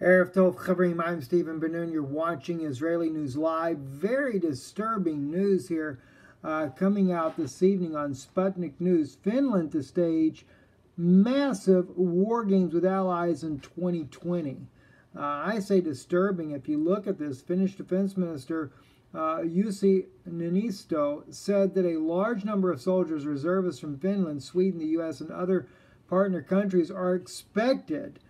Erev Tov Chavrim, I'm Stephen Ben-Nun. You're watching Israeli News Live. Very disturbing news here coming out this evening on Sputnik News. Finland to stage massive war games with allies in 2020. I say disturbing. If you look at this, Finnish Defense Minister Jussi Niinisto said that a large number of soldiers, reservists from Finland, Sweden, the U.S., and other partner countries are expected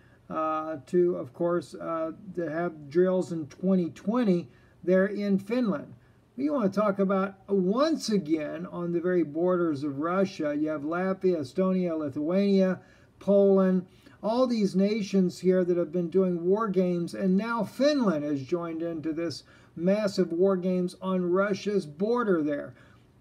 to, of course, to have drills in 2020 there in Finland. We want to talk about, once again, on the very borders of Russia, you have Latvia, Estonia, Lithuania, Poland, all these nations here that have been doing war games, and now Finland has joined into this massive war games on Russia's border there.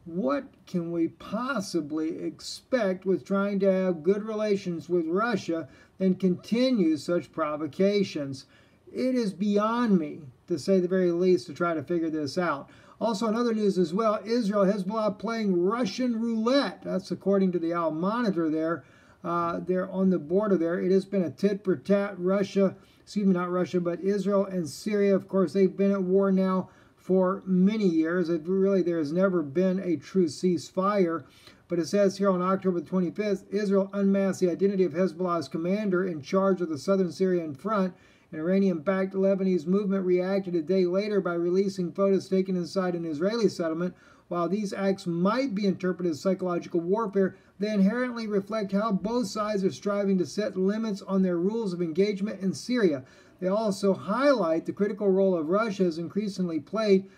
What can we possibly expect with trying to have good relations with Russia and continue such provocations? It is beyond me, to say the very least, to try to figure this out. Also, in other news as well, Israel, Hezbollah playing Russian roulette. That's according to the Al Monitor there. They're on the border there. It has been a tit for tat. Not Russia, but Israel and Syria. Of course, they've been at war now for many years. There has never been a true ceasefire. But it says here on October 25th, Israel unmasked the identity of Hezbollah's commander in charge of the southern Syrian front. An Iranian-backed Lebanese movement reacted a day later by releasing photos taken inside an Israeli settlement. While these acts might be interpreted as psychological warfare, they inherently reflect how both sides are striving to set limits on their rules of engagement in Syria. They also highlight the critical role of Russia has increasingly played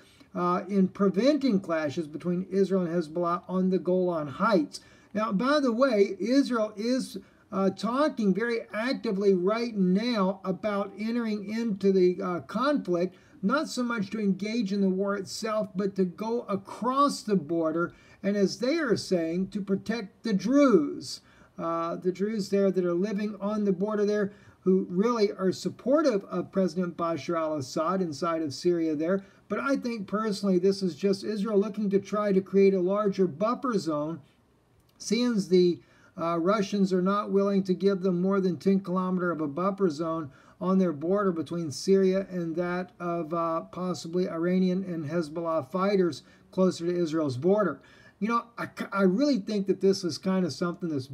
in preventing clashes between Israel and Hezbollah on the Golan Heights. Now, by the way, Israel is talking very actively right now about entering into the conflict, not so much to engage in the war itself, but to go across the border, and as they are saying, to protect the Druze there that are living on the border there, who really are supportive of President Bashar al-Assad inside of Syria there. But I think personally this is just Israel looking to try to create a larger buffer zone, seeing as the Russians are not willing to give them more than 10 kilometers of a buffer zone on their border between Syria and that of possibly Iranian and Hezbollah fighters closer to Israel's border. You know, I really think that this is kind of something that's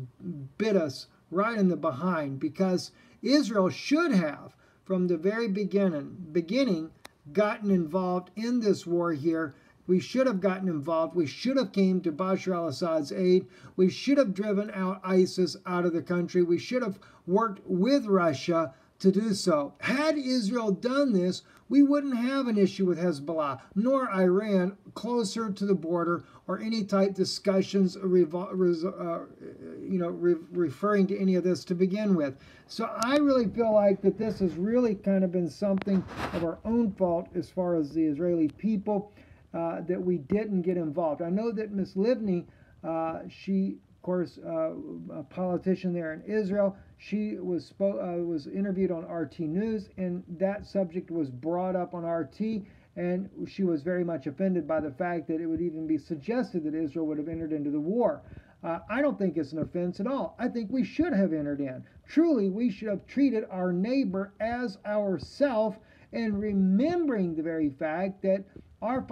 bit us right in the behind, because Israel should have, from the very beginning, gotten involved in this war here. We should have gotten involved. We should have came to Bashar al-Assad's aid. We should have driven out ISIS out of the country. We should have worked with Russia to do so. Had Israel done this, we wouldn't have an issue with Hezbollah, nor Iran closer to the border, or any type discussions referring to any of this to begin with. So I really feel like that this has really kind of been something of our own fault as far as the Israeli people, that we didn't get involved. I know that Ms. Livni, she, of course, a politician there in Israel, she was interviewed on RT News, and that subject was brought up on RT, and she was very much offended by the fact that it would even be suggested that Israel would have entered into the war. I don't think it's an offense at all. I think we should have entered in. Truly, we should have treated our neighbor as ourself, and remembering the very fact that our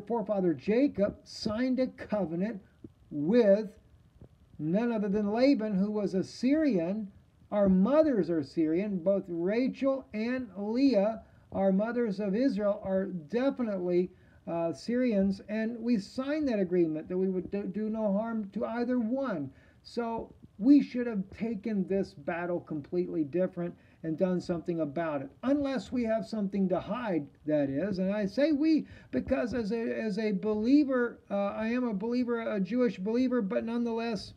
forefather Jacob signed a covenant with none other than Laban, who was a Syrian. Our mothers are Syrian. Both Rachel and Leah, our mothers of Israel, are definitely Syrians, and we signed that agreement that we would do no harm to either one. So we should have taken this battle completely different and done something about it, unless we have something to hide, that is. And I say we because as a believer, I am a believer, a Jewish believer, but nonetheless,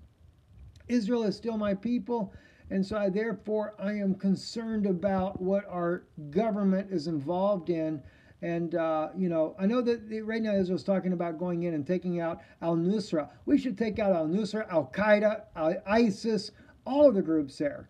Israel is still my people, and so therefore I am concerned about what our government is involved in. And, I know that right now Israel's talking about going in and taking out al-Nusra. We should take out al-Nusra, al-Qaeda, ISIS, all of the groups there,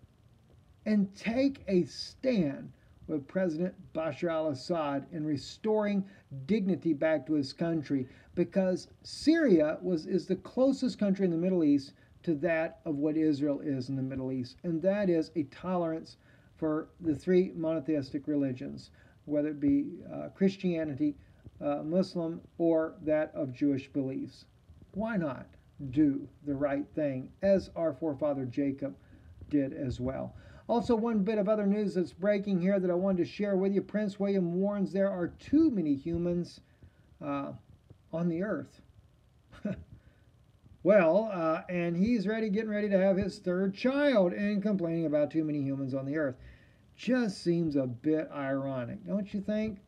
and take a stand with President Bashar al-Assad in restoring dignity back to his country, because Syria is the closest country in the Middle East to that of what Israel is in the Middle East, and that is a tolerance for the three monotheistic religions, whether it be Christianity, Muslim, or that of Jewish beliefs. Why not do the right thing, as our forefather Jacob did as well? Also, one bit of other news that's breaking here that I wanted to share with you. Prince William warns there are too many humans on the earth. Well, and he's getting ready to have his third child and complaining about too many humans on the earth. Just seems a bit ironic, don't you think?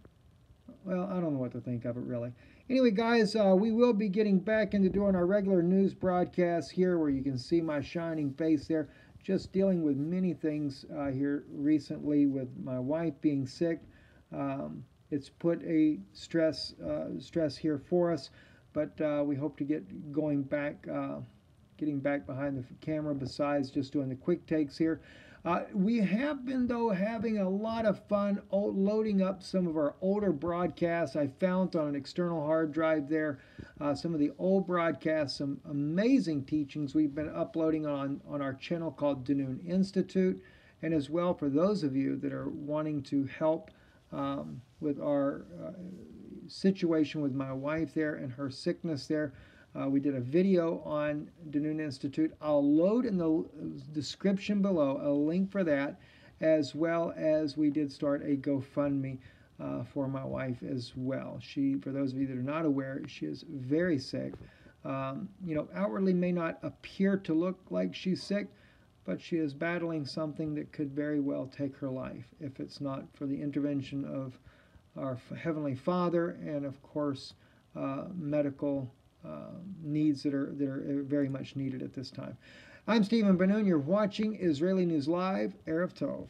Well, I don't know what to think of it, really. Anyway, guys, we will be getting back into doing our regular news broadcasts here where you can see my shining face there. Just dealing with many things here recently with my wife being sick. It's put a stress here for us, but we hope to get getting back behind the camera besides just doing the quick takes here. We have been, though, having a lot of fun loading up some of our older broadcasts. I found on an external hard drive there some of the old broadcasts, some amazing teachings we've been uploading on our channel called Danoon Institute. And as well, for those of you that are wanting to help with our situation with my wife there and her sickness there, we did a video on Danoon Institute. I'll load in the description below a link for that, as well as we did start a GoFundMe for my wife as well. For those of you that are not aware, she is very sick. Outwardly may not appear to look like she's sick, but she is battling something that could very well take her life if it's not for the intervention of our Heavenly Father and, of course, medical needs that are very much needed at this time. I'm Stephen Benoon. You're watching Israeli News Live, Erev Tov.